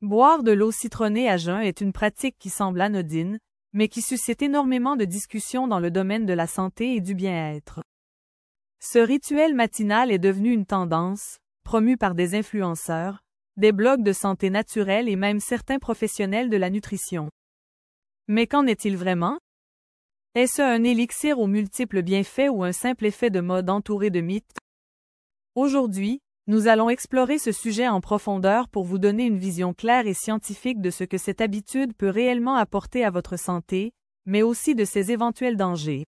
Boire de l'eau citronnée à jeun est une pratique qui semble anodine, mais qui suscite énormément de discussions dans le domaine de la santé et du bien-être. Ce rituel matinal est devenu une tendance, promue par des influenceurs, des blogs de santé naturelle et même certains professionnels de la nutrition. Mais qu'en est-il vraiment? Est-ce un élixir aux multiples bienfaits ou un simple effet de mode entouré de mythes? Aujourd'hui, nous allons explorer ce sujet en profondeur pour vous donner une vision claire et scientifique de ce que cette habitude peut réellement apporter à votre santé, mais aussi de ses éventuels dangers.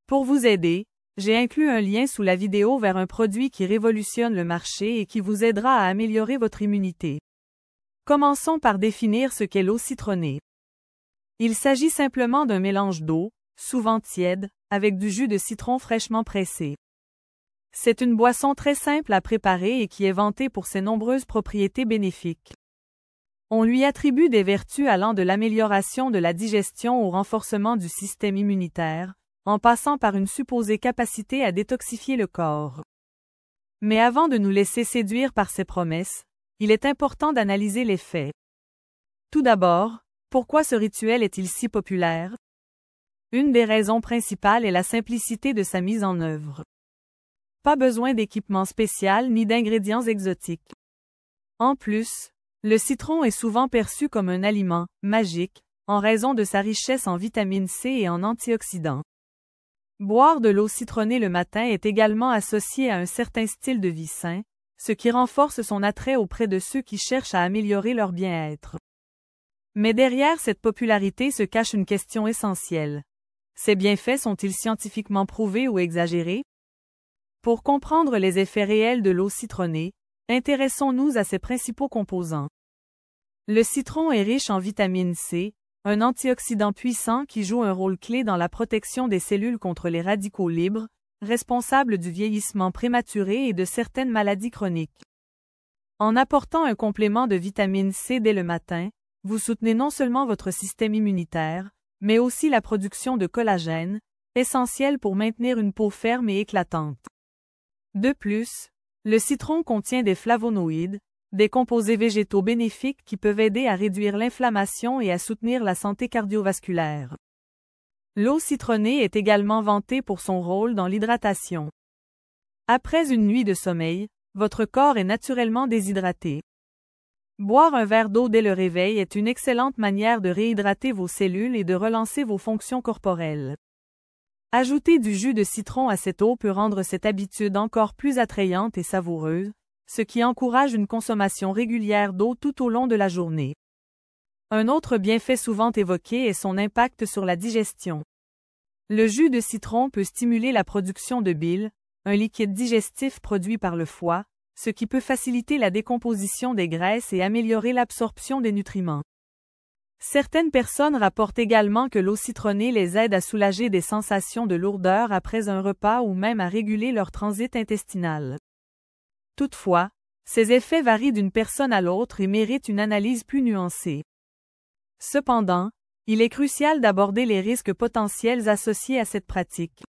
Pour vous aider, j'ai inclus un lien sous la vidéo vers un produit qui révolutionne le marché et qui vous aidera à améliorer votre immunité. Commençons par définir ce qu'est l'eau citronnée. Il s'agit simplement d'un mélange d'eau, souvent tiède, avec du jus de citron fraîchement pressé. C'est une boisson très simple à préparer et qui est vantée pour ses nombreuses propriétés bénéfiques. On lui attribue des vertus allant de l'amélioration de la digestion au renforcement du système immunitaire, en passant par une supposée capacité à détoxifier le corps. Mais avant de nous laisser séduire par ces promesses, il est important d'analyser les faits. Tout d'abord, pourquoi ce rituel est-il si populaire? Une des raisons principales est la simplicité de sa mise en œuvre. Pas besoin d'équipement spécial ni d'ingrédients exotiques. En plus, le citron est souvent perçu comme un aliment magique, en raison de sa richesse en vitamine C et en antioxydants. Boire de l'eau citronnée le matin est également associé à un certain style de vie sain, ce qui renforce son attrait auprès de ceux qui cherchent à améliorer leur bien-être. Mais derrière cette popularité se cache une question essentielle. Ces bienfaits sont-ils scientifiquement prouvés ou exagérés? Pour comprendre les effets réels de l'eau citronnée, intéressons-nous à ses principaux composants. Le citron est riche en vitamine C, un antioxydant puissant qui joue un rôle clé dans la protection des cellules contre les radicaux libres, responsables du vieillissement prématuré et de certaines maladies chroniques. En apportant un complément de vitamine C dès le matin, vous soutenez non seulement votre système immunitaire, mais aussi la production de collagène, essentiel pour maintenir une peau ferme et éclatante. De plus, le citron contient des flavonoïdes, des composés végétaux bénéfiques qui peuvent aider à réduire l'inflammation et à soutenir la santé cardiovasculaire. L'eau citronnée est également vantée pour son rôle dans l'hydratation. Après une nuit de sommeil, votre corps est naturellement déshydraté. Boire un verre d'eau dès le réveil est une excellente manière de réhydrater vos cellules et de relancer vos fonctions corporelles. Ajouter du jus de citron à cette eau peut rendre cette habitude encore plus attrayante et savoureuse, ce qui encourage une consommation régulière d'eau tout au long de la journée. Un autre bienfait souvent évoqué est son impact sur la digestion. Le jus de citron peut stimuler la production de bile, un liquide digestif produit par le foie, ce qui peut faciliter la décomposition des graisses et améliorer l'absorption des nutriments. Certaines personnes rapportent également que l'eau citronnée les aide à soulager des sensations de lourdeur après un repas ou même à réguler leur transit intestinal. Toutefois, ces effets varient d'une personne à l'autre et méritent une analyse plus nuancée. Cependant, il est crucial d'aborder les risques potentiels associés à cette pratique.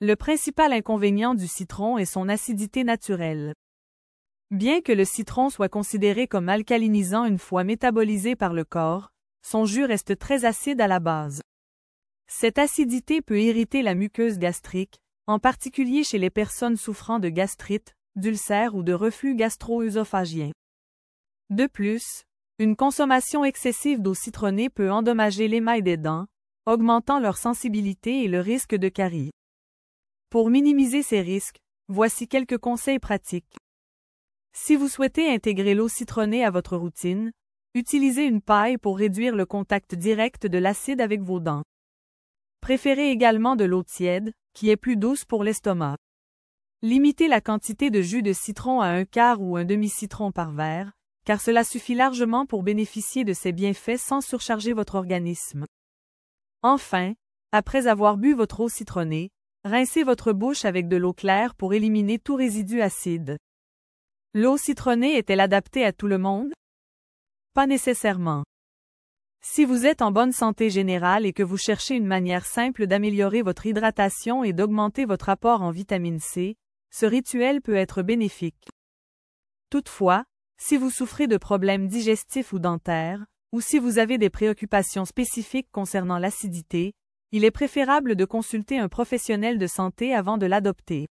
Le principal inconvénient du citron est son acidité naturelle. Bien que le citron soit considéré comme alcalinisant une fois métabolisé par le corps, son jus reste très acide à la base. Cette acidité peut irriter la muqueuse gastrique, en particulier chez les personnes souffrant de gastrite, d'ulcères ou de reflux gastro-œsophagien. De plus, une consommation excessive d'eau citronnée peut endommager l'émail des dents, augmentant leur sensibilité et le risque de carie. Pour minimiser ces risques, voici quelques conseils pratiques. Si vous souhaitez intégrer l'eau citronnée à votre routine, utilisez une paille pour réduire le contact direct de l'acide avec vos dents. Préférez également de l'eau tiède, qui est plus douce pour l'estomac. Limitez la quantité de jus de citron à un quart ou un demi-citron par verre, car cela suffit largement pour bénéficier de ces bienfaits sans surcharger votre organisme. Enfin, après avoir bu votre eau citronnée, rincez votre bouche avec de l'eau claire pour éliminer tout résidu acide. L'eau citronnée est-elle adaptée à tout le monde? Pas nécessairement. Si vous êtes en bonne santé générale et que vous cherchez une manière simple d'améliorer votre hydratation et d'augmenter votre apport en vitamine C, ce rituel peut être bénéfique. Toutefois, Si vous souffrez de problèmes digestifs ou dentaires, ou si vous avez des préoccupations spécifiques concernant l'acidité, il est préférable de consulter un professionnel de santé avant de l'adopter.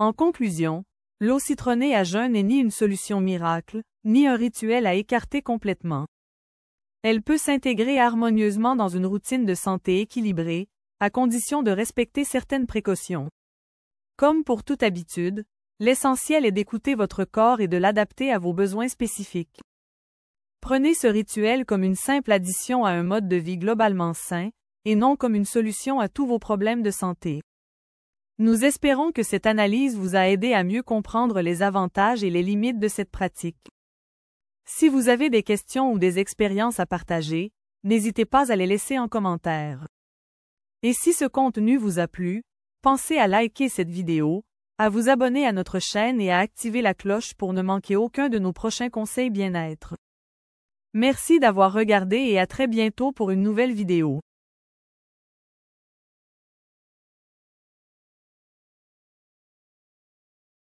En conclusion, l'eau citronnée à jeun n'est ni une solution miracle, ni un rituel à écarter complètement. Elle peut s'intégrer harmonieusement dans une routine de santé équilibrée, à condition de respecter certaines précautions. Comme pour toute habitude, l'essentiel est d'écouter votre corps et de l'adapter à vos besoins spécifiques. Prenez ce rituel comme une simple addition à un mode de vie globalement sain, et non comme une solution à tous vos problèmes de santé. Nous espérons que cette analyse vous a aidé à mieux comprendre les avantages et les limites de cette pratique. Si vous avez des questions ou des expériences à partager, n'hésitez pas à les laisser en commentaire. Et si ce contenu vous a plu, pensez à liker cette vidéo, à vous abonner à notre chaîne et à activer la cloche pour ne manquer aucun de nos prochains conseils bien-être. Merci d'avoir regardé et à très bientôt pour une nouvelle vidéo.